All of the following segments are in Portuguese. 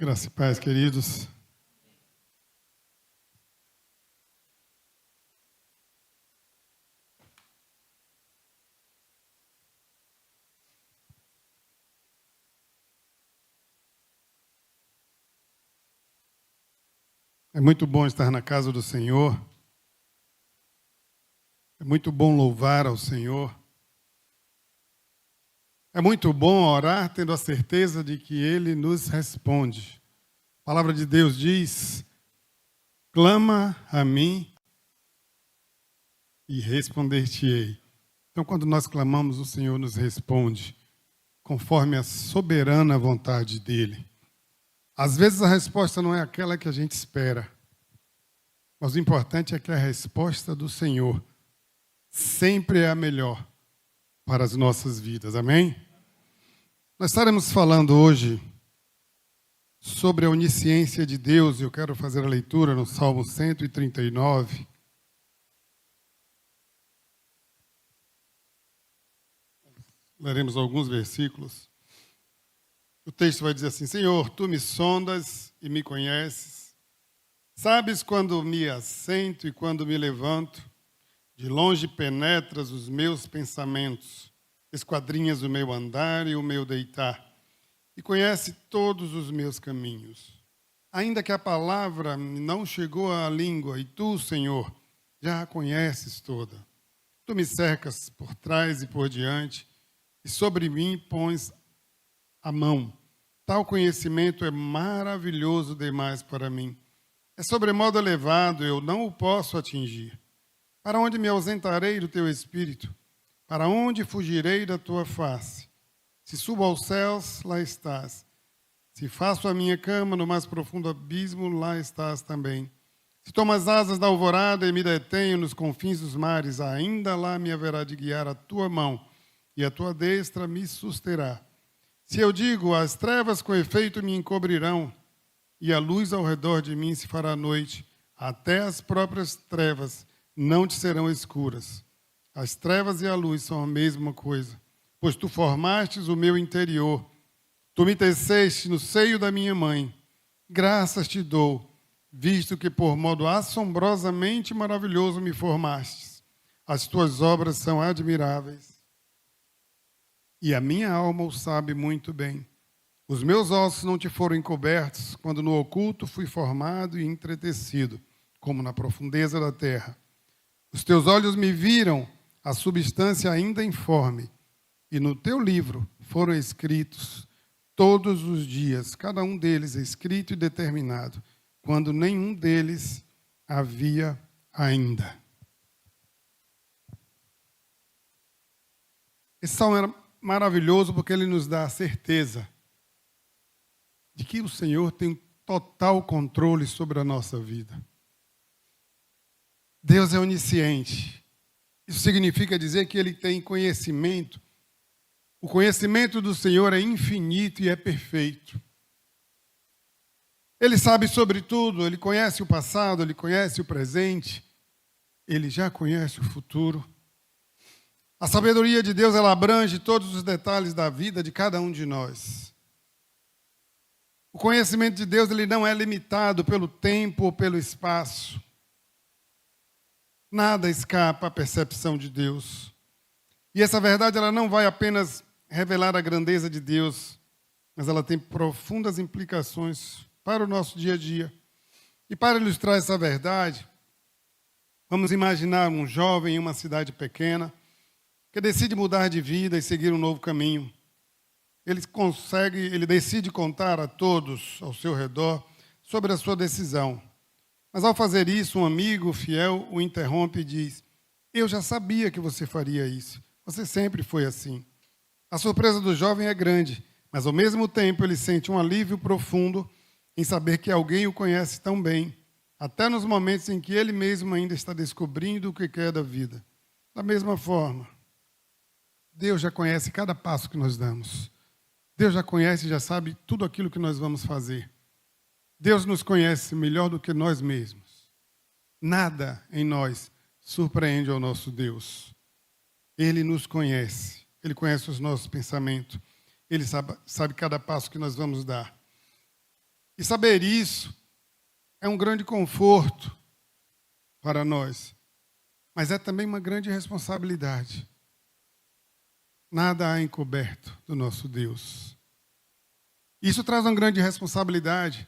Graça e paz, queridos. É muito bom estar na casa do Senhor. É muito bom louvar ao Senhor. É muito bom orar tendo a certeza de que Ele nos responde. A palavra de Deus diz: clama a mim e responder-te-ei. Então, quando nós clamamos, o Senhor nos responde, conforme a soberana vontade dEle. Às vezes a resposta não é aquela que a gente espera, mas o importante é que a resposta do Senhor sempre é a melhor para as nossas vidas, amém? Nós estaremos falando hoje sobre a onisciência de Deus, e eu quero fazer a leitura no Salmo 139. Leremos alguns versículos. O texto vai dizer assim: Senhor, tu me sondas e me conheces. Sabes quando me assento e quando me levanto. De longe penetras os meus pensamentos. Esquadrinhas o meu andar e o meu deitar. E conhece todos os meus caminhos. Ainda que a palavra não chegou à língua, e tu, Senhor, já a conheces toda. Tu me cercas por trás e por diante, e sobre mim pões a mão. Tal conhecimento é maravilhoso demais para mim. É sobremodo elevado, eu não o posso atingir. Para onde me ausentarei do teu espírito? Para onde fugirei da tua face? Se subo aos céus, lá estás. Se faço a minha cama no mais profundo abismo, lá estás também. Se tomo as asas da alvorada e me detenho nos confins dos mares, ainda lá me haverá de guiar a tua mão, e a tua destra me susterá. Se eu digo, as trevas com efeito me encobrirão, e a luz ao redor de mim se fará noite, até as próprias trevas não te serão escuras. As trevas e a luz são a mesma coisa, pois tu formastes o meu interior. Tu me teceste no seio da minha mãe. Graças te dou, visto que por modo assombrosamente maravilhoso me formastes. As tuas obras são admiráveis. E a minha alma o sabe muito bem. Os meus ossos não te foram encobertos, quando no oculto fui formado e entretecido, como na profundeza da terra. Os teus olhos me viram, a substância ainda informe, e no teu livro foram escritos todos os dias, cada um deles escrito e determinado, quando nenhum deles havia ainda. Esse salmo era maravilhoso porque ele nos dá a certeza de que o Senhor tem total controle sobre a nossa vida. Deus é onisciente. Isso significa dizer que Ele tem conhecimento. O conhecimento do Senhor é infinito e é perfeito. Ele sabe sobre tudo, Ele conhece o passado, Ele conhece o presente, Ele já conhece o futuro. A sabedoria de Deus, ela abrange todos os detalhes da vida de cada um de nós. O conhecimento de Deus, ele não é limitado pelo tempo ou pelo espaço. Nada escapa à percepção de Deus. E essa verdade, ela não vai apenas revelar a grandeza de Deus, mas ela tem profundas implicações para o nosso dia a dia. E para ilustrar essa verdade, vamos imaginar um jovem em uma cidade pequena que decide mudar de vida e seguir um novo caminho. Ele decide contar a todos ao seu redor sobre a sua decisão. Mas ao fazer isso, um amigo fiel o interrompe e diz: eu já sabia que você faria isso. Você sempre foi assim. A surpresa do jovem é grande, mas ao mesmo tempo ele sente um alívio profundo em saber que alguém o conhece tão bem, até nos momentos em que ele mesmo ainda está descobrindo o que quer da vida. Da mesma forma, Deus já conhece cada passo que nós damos. Deus já conhece e já sabe tudo aquilo que nós vamos fazer. Deus nos conhece melhor do que nós mesmos. Nada em nós surpreende ao nosso Deus. Ele nos conhece. Ele conhece os nossos pensamentos. Ele sabe cada passo que nós vamos dar. E saber isso é um grande conforto para nós, mas é também uma grande responsabilidade. Nada há encoberto do nosso Deus. Isso traz uma grande responsabilidade,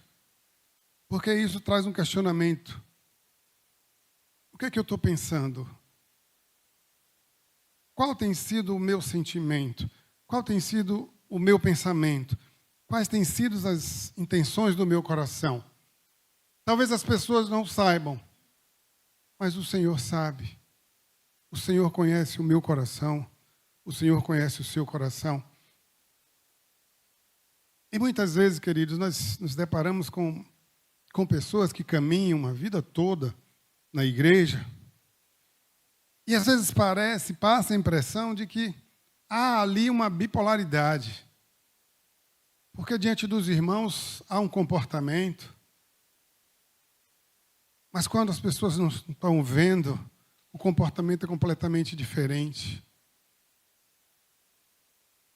porque isso traz um questionamento. O que é que eu estou pensando? Qual tem sido o meu sentimento? Qual tem sido o meu pensamento? Quais têm sido as intenções do meu coração? Talvez as pessoas não saibam, mas o Senhor sabe. O Senhor conhece o meu coração. O Senhor conhece o seu coração. E muitas vezes, queridos, nós nos deparamos com pessoas que caminham uma vida toda na igreja. E às vezes passa a impressão de que há ali uma bipolaridade. Porque diante dos irmãos há um comportamento, mas quando as pessoas não estão vendo, o comportamento é completamente diferente.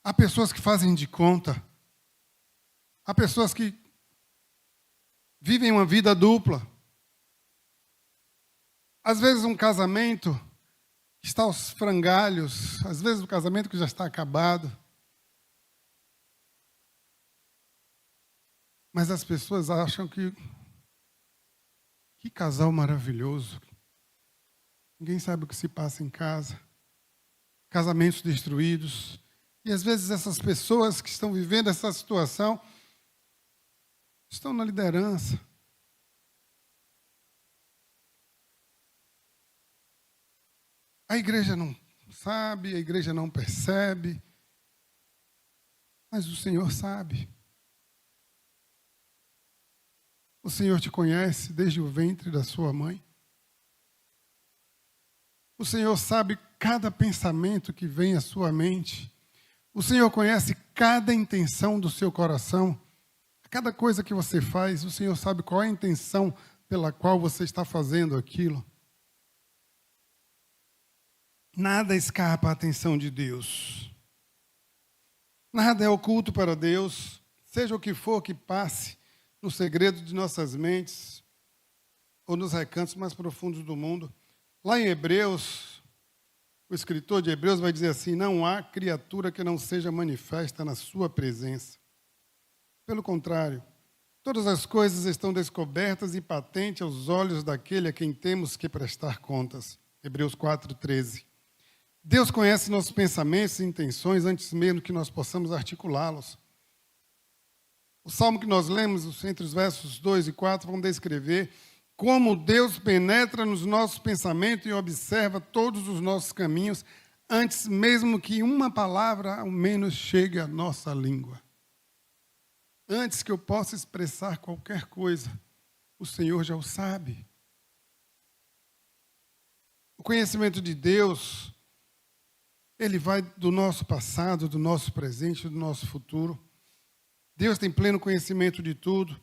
Há pessoas que fazem de conta. Há pessoas que vivem uma vida dupla. Às vezes um casamento que está aos frangalhos, às vezes um casamento que já está acabado. Mas as pessoas acham que casal maravilhoso. Ninguém sabe o que se passa em casa. Casamentos destruídos. E às vezes essas pessoas que estão vivendo essa situação estão na liderança. A igreja não sabe, a igreja não percebe, mas o Senhor sabe. O Senhor te conhece desde o ventre da sua mãe. O Senhor sabe cada pensamento que vem à sua mente. O Senhor conhece cada intenção do seu coração. Cada coisa que você faz, o Senhor sabe qual é a intenção pela qual você está fazendo aquilo. Nada escapa à atenção de Deus. Nada é oculto para Deus, seja o que for que passe no segredo de nossas mentes ou nos recantos mais profundos do mundo. Lá em Hebreus, o escritor de Hebreus vai dizer assim: não há criatura que não seja manifesta na sua presença. Pelo contrário, todas as coisas estão descobertas e patentes aos olhos daquele a quem temos que prestar contas. Hebreus 4:13. Deus conhece nossos pensamentos e intenções antes mesmo que nós possamos articulá-los. O salmo que nós lemos, entre os versos 2 e 4, vão descrever como Deus penetra nos nossos pensamentos e observa todos os nossos caminhos, antes mesmo que uma palavra ao menos chegue à nossa língua. Antes que eu possa expressar qualquer coisa, o Senhor já o sabe. O conhecimento de Deus, ele vai do nosso passado, do nosso presente, do nosso futuro. Deus tem pleno conhecimento de tudo.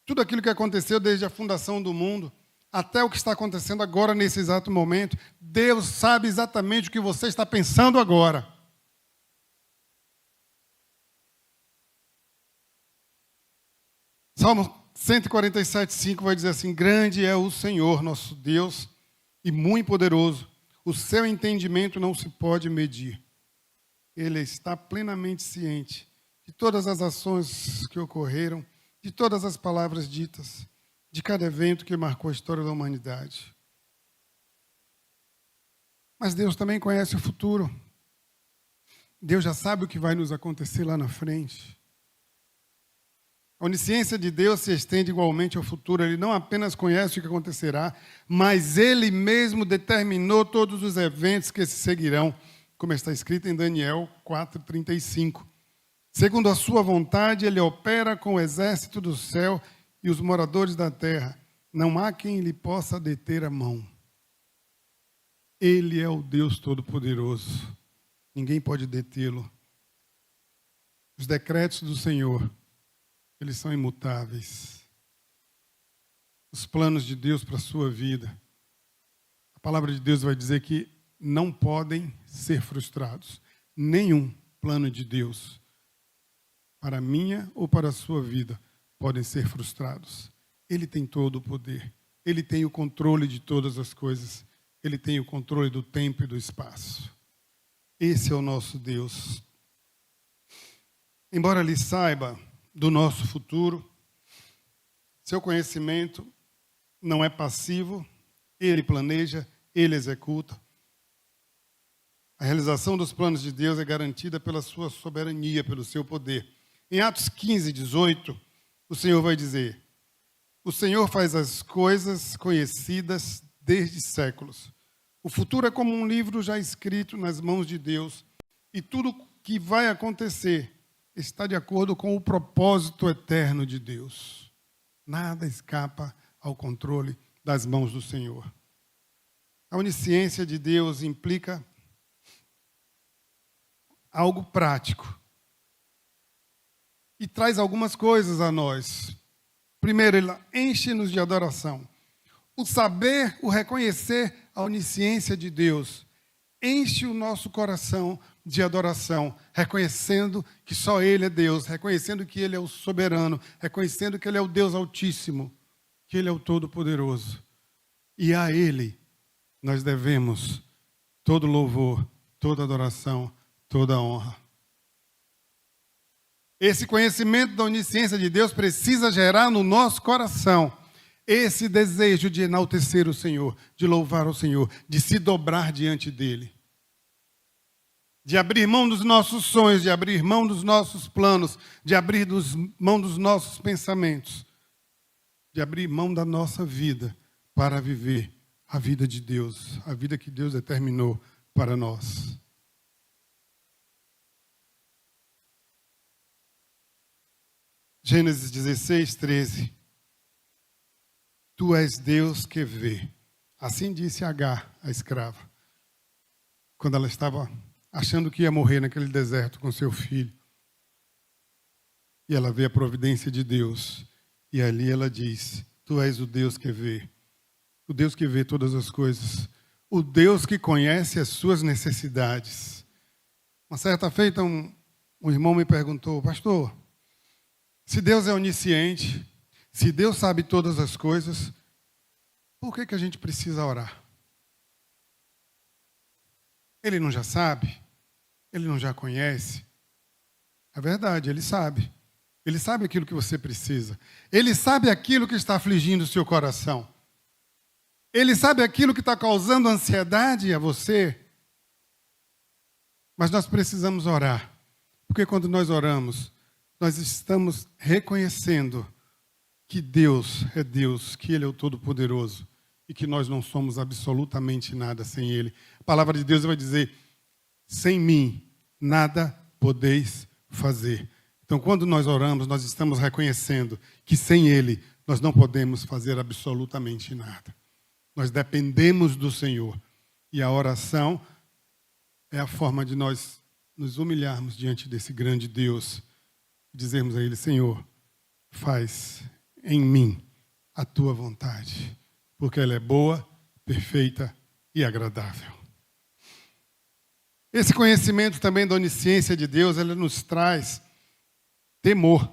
Tudo aquilo que aconteceu desde a fundação do mundo até o que está acontecendo agora, nesse exato momento. Deus sabe exatamente o que você está pensando agora. Salmo 147:5 vai dizer assim: grande é o Senhor, nosso Deus, e muito poderoso. O seu entendimento não se pode medir. Ele está plenamente ciente de todas as ações que ocorreram, de todas as palavras ditas, de cada evento que marcou a história da humanidade. Mas Deus também conhece o futuro. Deus já sabe o que vai nos acontecer lá na frente. A onisciência de Deus se estende igualmente ao futuro. Ele não apenas conhece o que acontecerá, mas Ele mesmo determinou todos os eventos que se seguirão, como está escrito em Daniel 4:35. Segundo a sua vontade, Ele opera com o exército do céu e os moradores da terra. Não há quem lhe possa deter a mão. Ele é o Deus Todo-Poderoso. Ninguém pode detê-lo. Os decretos do Senhor, eles são imutáveis. Os planos de Deus para a sua vida, a palavra de Deus vai dizer que não podem ser frustrados. Nenhum plano de Deus para a minha ou para a sua vida podem ser frustrados. Ele tem todo o poder. Ele tem o controle de todas as coisas. Ele tem o controle do tempo e do espaço. Esse é o nosso Deus. Embora ele saiba do nosso futuro, seu conhecimento não é passivo, ele planeja, ele executa. A realização dos planos de Deus é garantida pela sua soberania, pelo seu poder. Em Atos 15, 18, o Senhor vai dizer: o Senhor faz as coisas conhecidas desde séculos. O futuro é como um livro já escrito nas mãos de Deus, e tudo que vai acontecer está de acordo com o propósito eterno de Deus. Nada escapa ao controle das mãos do Senhor. A onisciência de Deus implica algo prático e traz algumas coisas a nós. Primeiro, ele enche-nos de adoração. O saber, o reconhecer a onisciência de Deus enche o nosso coração de adoração, reconhecendo que só Ele é Deus, reconhecendo que Ele é o soberano, reconhecendo que Ele é o Deus Altíssimo, que Ele é o Todo-Poderoso. E a Ele nós devemos todo louvor, toda adoração, toda honra. Esse conhecimento da onisciência de Deus precisa gerar no nosso coração esse desejo de enaltecer o Senhor, de louvar o Senhor, de se dobrar diante dEle. De abrir mão dos nossos sonhos, de abrir mão dos nossos planos, de abrir mão dos nossos pensamentos, de abrir mão da nossa vida para viver a vida de Deus, a vida que Deus determinou para nós. Gênesis 16, 13. Tu és Deus que vê. Assim disse Agar, a escrava, quando ela estava achando que ia morrer naquele deserto com seu filho. E ela vê a providência de Deus. E ali ela diz: tu és o Deus que vê. O Deus que vê todas as coisas. O Deus que conhece as suas necessidades. Uma certa feita, um irmão me perguntou: pastor, se Deus é onisciente, se Deus sabe todas as coisas, por que a gente precisa orar? Ele não já sabe? Ele não já conhece? É verdade, Ele sabe. Ele sabe aquilo que você precisa. Ele sabe aquilo que está afligindo o seu coração. Ele sabe aquilo que está causando ansiedade a você. Mas nós precisamos orar. Porque quando nós oramos, nós estamos reconhecendo que Deus é Deus, que Ele é o Todo-Poderoso e que nós não somos absolutamente nada sem Ele. A palavra de Deus vai dizer: sem mim, nada podeis fazer. Então, quando nós oramos, nós estamos reconhecendo que sem Ele, nós não podemos fazer absolutamente nada. Nós dependemos do Senhor. E a oração é a forma de nós nos humilharmos diante desse grande Deus. Dizermos a Ele: Senhor, faz em mim a Tua vontade, porque ela é boa, perfeita e agradável. Esse conhecimento também da onisciência de Deus, ele nos traz temor.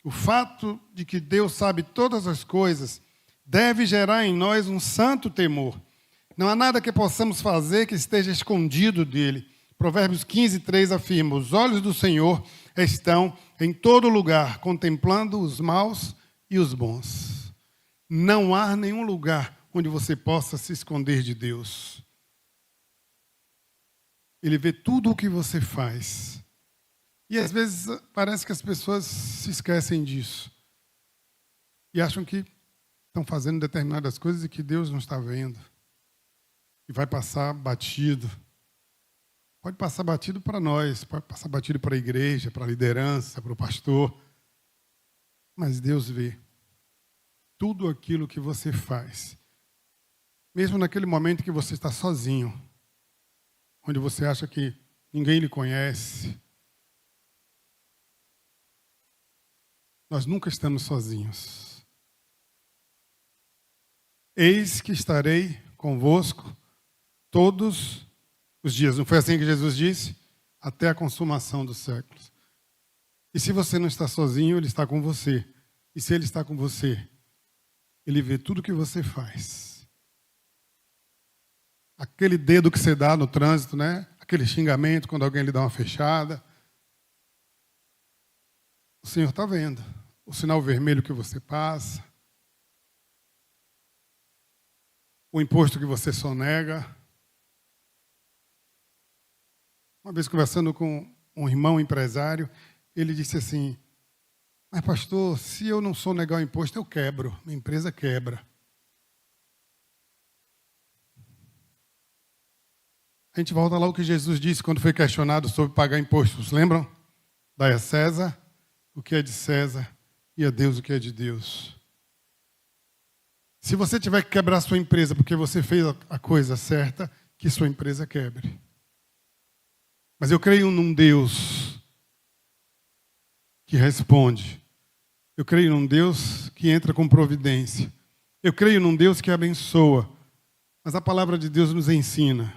O fato de que Deus sabe todas as coisas deve gerar em nós um santo temor. Não há nada que possamos fazer que esteja escondido dele. Provérbios 15, 3 afirma: os olhos do Senhor estão em todo lugar, contemplando os maus e os bons. Não há nenhum lugar onde você possa se esconder de Deus. Ele vê tudo o que você faz. E às vezes parece que as pessoas se esquecem disso. E acham que estão fazendo determinadas coisas e que Deus não está vendo. E vai passar batido. Pode passar batido para nós, pode passar batido para a igreja, para a liderança, para o pastor. Mas Deus vê tudo aquilo que você faz. Mesmo naquele momento que você está sozinho, onde você acha que ninguém lhe conhece. Nós nunca estamos sozinhos. Eis que estarei convosco todos os dias. Não foi assim que Jesus disse? Até a consumação dos séculos. E se você não está sozinho, Ele está com você. E se Ele está com você, Ele vê tudo que você faz. Aquele dedo que você dá no trânsito, né? Aquele xingamento quando alguém lhe dá uma fechada. O Senhor está vendo. O sinal vermelho que você passa. O imposto que você sonega. Uma vez conversando com um irmão empresário, ele disse assim: mas pastor, se eu não sonegar o imposto, eu quebro. Minha empresa quebra. A gente volta lá ao que Jesus disse quando foi questionado sobre pagar impostos. Lembram? Dai a César o que é de César e a Deus o que é de Deus. Se você tiver que quebrar sua empresa porque você fez a coisa certa, que sua empresa quebre. Mas eu creio num Deus que responde. Eu creio num Deus que entra com providência. Eu creio num Deus que abençoa. Mas a palavra de Deus nos ensina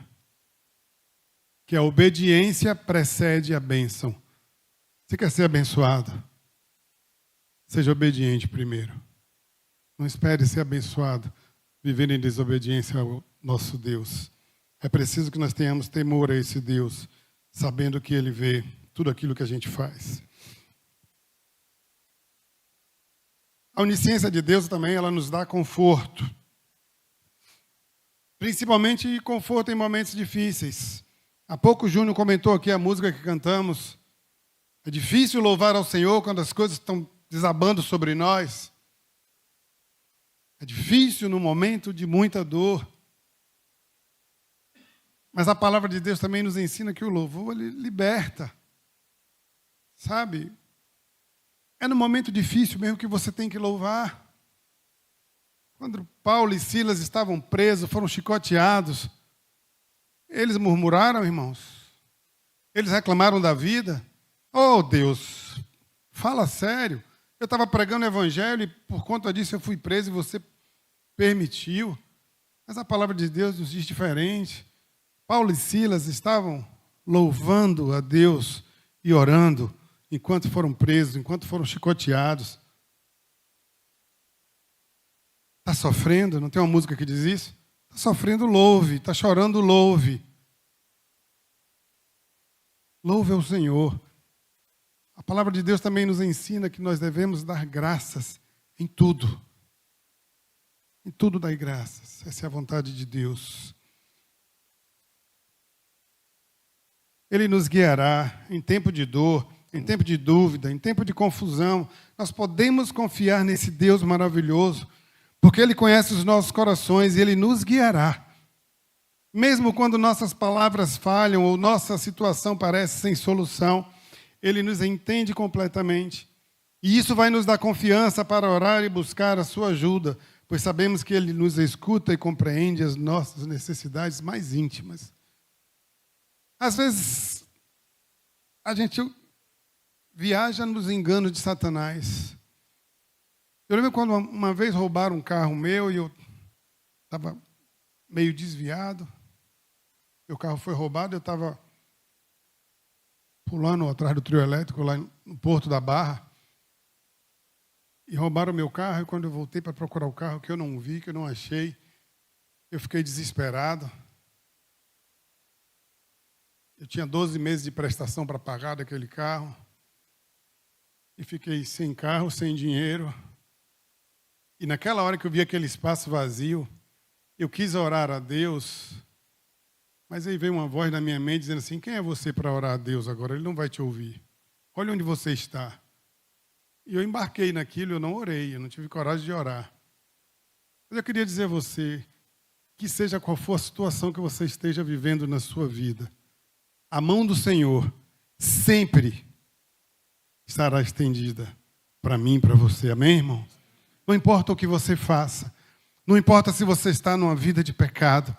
que a obediência precede a bênção. Você quer ser abençoado? Seja obediente primeiro. Não espere ser abençoado, vivendo em desobediência ao nosso Deus. É preciso que nós tenhamos temor a esse Deus, sabendo que Ele vê tudo aquilo que a gente faz. A onisciência de Deus também, ela nos dá conforto. Principalmente conforto em momentos difíceis. Há pouco o Júnior comentou aqui a música que cantamos. É difícil louvar ao Senhor quando as coisas estão desabando sobre nós. É difícil no momento de muita dor. Mas a palavra de Deus também nos ensina que o louvor ele liberta. Sabe? É no momento difícil mesmo que você tem que louvar. Quando Paulo e Silas estavam presos, foram chicoteados, eles murmuraram, irmãos? Eles reclamaram da vida? Oh, Deus, fala sério. Eu estava pregando o evangelho e por conta disso eu fui preso e você permitiu. Mas a palavra de Deus nos diz diferente. Paulo e Silas estavam louvando a Deus e orando enquanto foram presos, enquanto foram chicoteados. Está sofrendo? Não tem uma música que diz isso? Está sofrendo, louve. Está chorando, louve. Louve ao Senhor. A palavra de Deus também nos ensina que nós devemos dar graças em tudo. Em tudo dai graças. Essa é a vontade de Deus. Ele nos guiará em tempo de dor, em tempo de dúvida, em tempo de confusão. Nós podemos confiar nesse Deus maravilhoso, porque Ele conhece os nossos corações e Ele nos guiará. Mesmo quando nossas palavras falham ou nossa situação parece sem solução, Ele nos entende completamente. E isso vai nos dar confiança para orar e buscar a sua ajuda, pois sabemos que Ele nos escuta e compreende as nossas necessidades mais íntimas. Às vezes, a gente viaja nos enganos de Satanás. Eu lembro quando uma vez roubaram um carro meu e eu estava meio desviado. Meu carro foi roubado, eu estava pulando atrás do trio elétrico lá no Porto da Barra. E roubaram o meu carro, e quando eu voltei para procurar o carro, que eu não vi, que eu não achei, eu fiquei desesperado. Eu tinha 12 meses de prestação para pagar daquele carro. E fiquei sem carro, sem dinheiro. E naquela hora que eu vi aquele espaço vazio, eu quis orar a Deus, mas aí veio uma voz na minha mente dizendo assim: quem é você para orar a Deus agora? Ele não vai te ouvir. Olha onde você está. E eu embarquei naquilo, eu não orei, eu não tive coragem de orar. Mas eu queria dizer a você, que seja qual for a situação que você esteja vivendo na sua vida, a mão do Senhor sempre estará estendida para mim e para você. Amém, irmão? Não importa o que você faça, não importa se você está numa vida de pecado,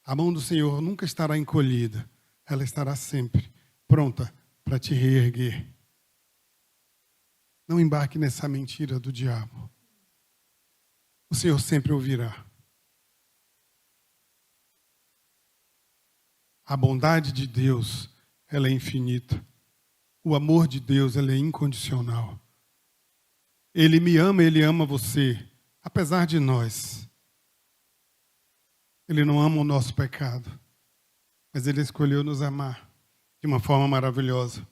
a mão do Senhor nunca estará encolhida, ela estará sempre pronta para te reerguer. Não embarque nessa mentira do diabo. O Senhor sempre ouvirá. A bondade de Deus, ela é infinita. O amor de Deus, ele é incondicional. Ele me ama, Ele ama você, apesar de nós. Ele não ama o nosso pecado, mas Ele escolheu nos amar de uma forma maravilhosa.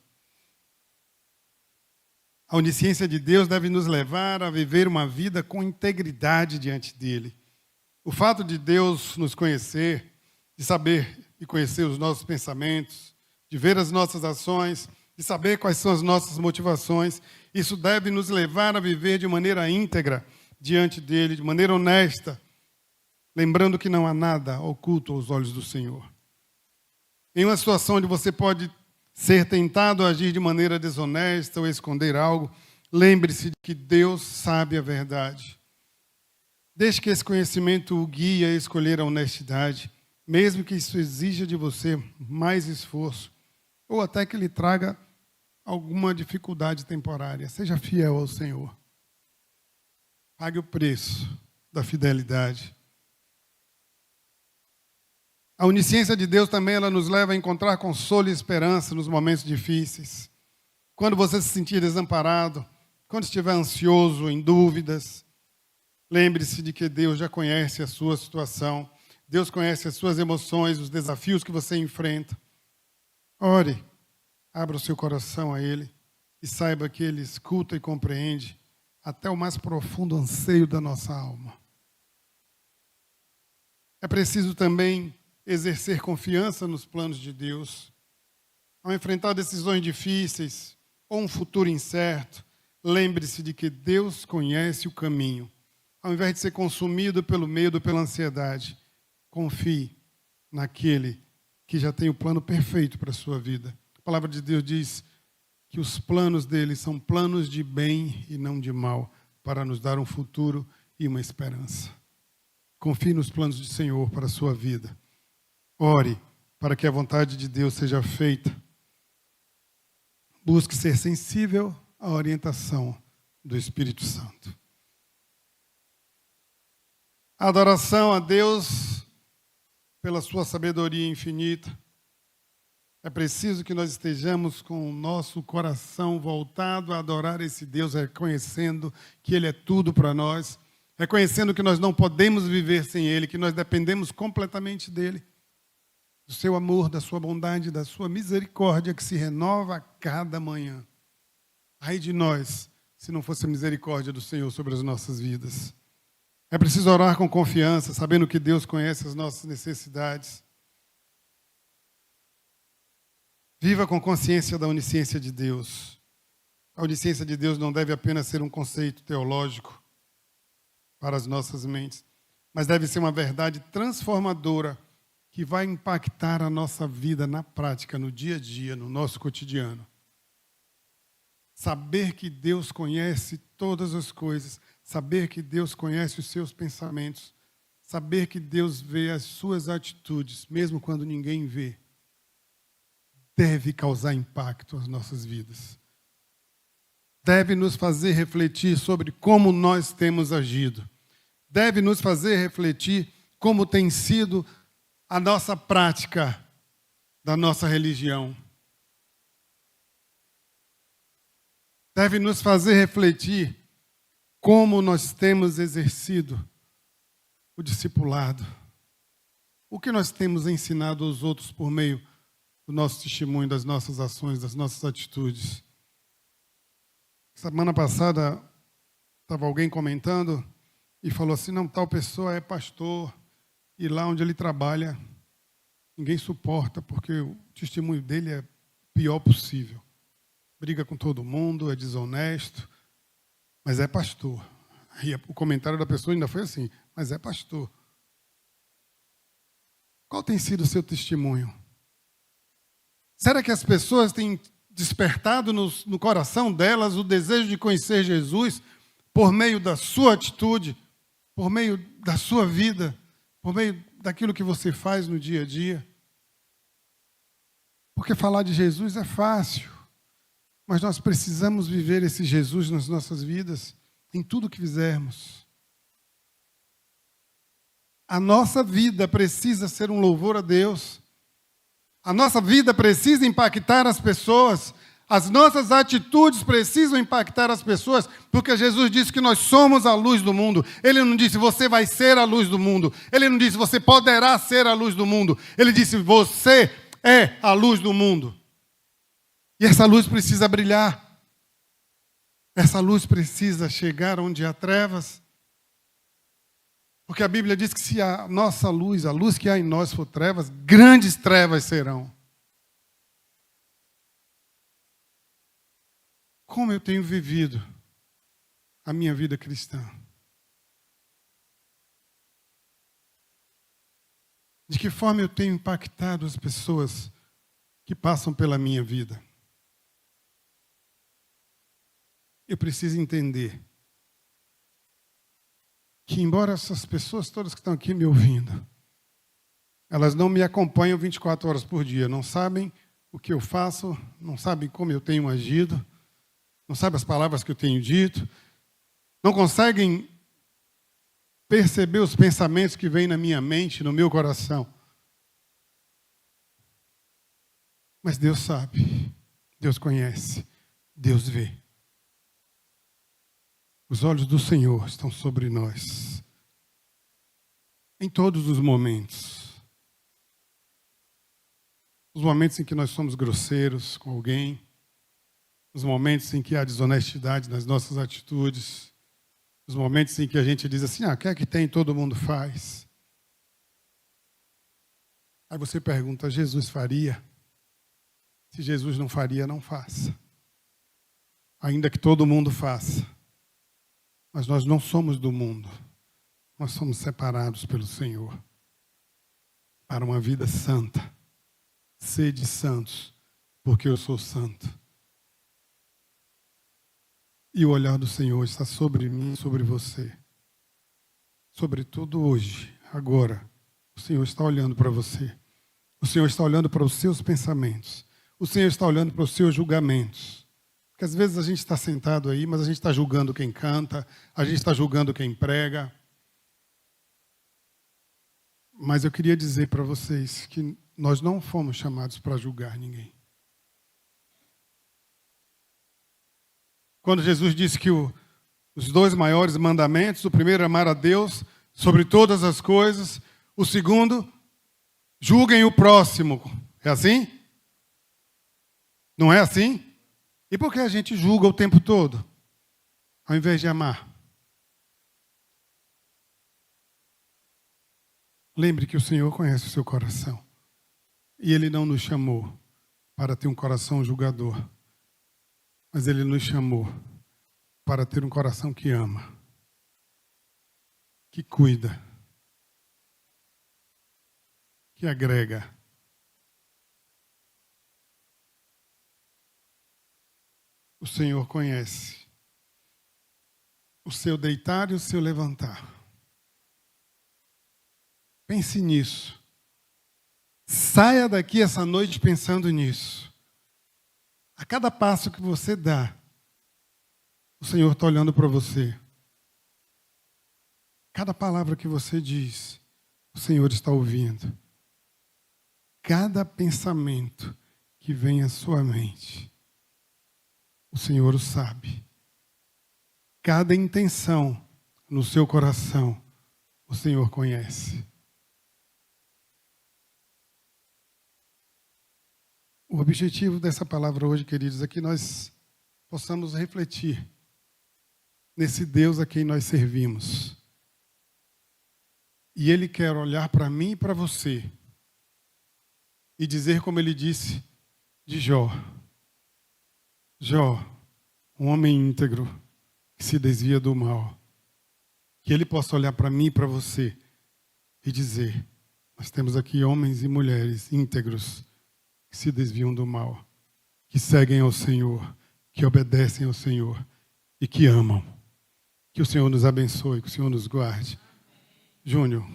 A onisciência de Deus deve nos levar a viver uma vida com integridade diante dEle. O fato de Deus nos conhecer, de saber e conhecer os nossos pensamentos, de ver as nossas ações, de saber quais são as nossas motivações, isso deve nos levar a viver de maneira íntegra diante dEle, de maneira honesta, lembrando que não há nada oculto aos olhos do Senhor. Em uma situação onde você pode ser tentado a agir de maneira desonesta ou esconder algo, lembre-se de que Deus sabe a verdade. Deixe que esse conhecimento o guie a escolher a honestidade, mesmo que isso exija de você mais esforço, ou até que lhe traga alguma dificuldade temporária. Seja fiel ao Senhor. Pague o preço da fidelidade. A onisciência de Deus também ela nos leva a encontrar consolo e esperança nos momentos difíceis. Quando você se sentir desamparado, quando estiver ansioso, em dúvidas, lembre-se de que Deus já conhece a sua situação. Deus conhece as suas emoções, os desafios que você enfrenta. Ore, abra o seu coração a Ele e saiba que Ele escuta e compreende até o mais profundo anseio da nossa alma. É preciso também exercer confiança nos planos de Deus. Ao enfrentar decisões difíceis ou um futuro incerto, lembre-se de que Deus conhece o caminho. Ao invés de ser consumido pelo medo, pela ansiedade, confie naquele que já tem o plano perfeito para a sua vida. A palavra de Deus diz que os planos dele são planos de bem e não de mal, para nos dar um futuro e uma esperança. Confie nos planos do Senhor para a sua vida. Ore para que a vontade de Deus seja feita. Busque ser sensível à orientação do Espírito Santo. A adoração a Deus pela sua sabedoria infinita. É preciso que nós estejamos com o nosso coração voltado a adorar esse Deus, reconhecendo que Ele é tudo para nós, reconhecendo que nós não podemos viver sem Ele, que nós dependemos completamente dEle, do seu amor, da sua bondade, da sua misericórdia que se renova a cada manhã. Ai de nós, se não fosse a misericórdia do Senhor sobre as nossas vidas. É preciso orar com confiança, sabendo que Deus conhece as nossas necessidades. Viva com consciência da onisciência de Deus. A onisciência de Deus não deve apenas ser um conceito teológico para as nossas mentes, mas deve ser uma verdade transformadora que vai impactar a nossa vida na prática, no dia a dia, no nosso cotidiano. Saber que Deus conhece todas as coisas, saber que Deus conhece os seus pensamentos, saber que Deus vê as suas atitudes, mesmo quando ninguém vê, deve causar impacto às nossas vidas. Deve nos fazer refletir sobre como nós temos agido. Deve nos fazer refletir como tem sido a nossa prática da nossa religião. Deve nos fazer refletir como nós temos exercido o discipulado. O que nós temos ensinado aos outros por meio do nosso testemunho, das nossas ações, das nossas atitudes. Semana passada, estava alguém comentando e falou assim, não, tal pessoa é pastor e lá onde ele trabalha, ninguém suporta, porque o testemunho dele é o pior possível. Briga com todo mundo, é desonesto, mas é pastor. Aí o comentário da pessoa ainda foi assim, mas é pastor. Qual tem sido o seu testemunho? Será que as pessoas têm despertado no coração delas o desejo de conhecer Jesus por meio da sua atitude, por meio da sua vida, por meio daquilo que você faz no dia a dia? Porque falar de Jesus é fácil, mas nós precisamos viver esse Jesus nas nossas vidas, em tudo que fizermos. A nossa vida precisa ser um louvor a Deus. A nossa vida precisa impactar as pessoas. As nossas atitudes precisam impactar as pessoas, porque Jesus disse que nós somos a luz do mundo. Ele não disse, você vai ser a luz do mundo. Ele não disse, você poderá ser a luz do mundo. Ele disse, você é a luz do mundo. E essa luz precisa brilhar. Essa luz precisa chegar onde há trevas. Porque a Bíblia diz que se a nossa luz, a luz que há em nós for trevas, grandes trevas serão. Como eu tenho vivido a minha vida cristã? De que forma eu tenho impactado as pessoas que passam pela minha vida? Eu preciso entender que, embora essas pessoas todas que estão aqui me ouvindo, elas não me acompanham 24 horas por dia, não sabem o que eu faço, não sabem como eu tenho agido, não sabem as palavras que eu tenho dito, não conseguem perceber os pensamentos que vêm na minha mente, no meu coração. Mas Deus sabe, Deus conhece, Deus vê. Os olhos do Senhor estão sobre nós, em todos os momentos. Os momentos em que nós somos grosseiros com alguém, os momentos em que há desonestidade nas nossas atitudes, os momentos em que a gente diz assim, o que é que tem, todo mundo faz. Aí você pergunta, Jesus faria? Se Jesus não faria, não faça. Ainda que todo mundo faça. Mas nós não somos do mundo. Nós somos separados pelo Senhor para uma vida santa. Sede santos, porque eu sou santo. E o olhar do Senhor está sobre mim, sobre você. Sobretudo hoje, agora. O Senhor está olhando para você. O Senhor está olhando para os seus pensamentos. O Senhor está olhando para os seus julgamentos. Porque às vezes a gente está sentado aí, mas a gente está julgando quem canta, a gente está julgando quem prega. Mas eu queria dizer para vocês que nós não fomos chamados para julgar ninguém. Quando Jesus disse que os 2 maiores mandamentos, o primeiro é amar a Deus sobre todas as coisas, o segundo, julguem o próximo. É assim? Não é assim? E por que a gente julga o tempo todo, ao invés de amar? Lembre que o Senhor conhece o seu coração. E Ele não nos chamou para ter um coração julgador. Mas Ele nos chamou para ter um coração que ama, que cuida, que agrega. O Senhor conhece o seu deitar e o seu levantar. Pense nisso. Saia daqui essa noite pensando nisso. A cada passo que você dá, o Senhor está olhando para você. Cada palavra que você diz, o Senhor está ouvindo. Cada pensamento que vem à sua mente, o Senhor o sabe. Cada intenção no seu coração, o Senhor conhece. O objetivo dessa palavra hoje, queridos, é que nós possamos refletir nesse Deus a quem nós servimos. E Ele quer olhar para mim e para você e dizer como Ele disse de Jó. Jó, um homem íntegro que se desvia do mal. Que Ele possa olhar para mim e para você e dizer, nós temos aqui homens e mulheres íntegros que se desviam do mal, que seguem ao Senhor, que obedecem ao Senhor e que amam. Que o Senhor nos abençoe, que o Senhor nos guarde. Júnior.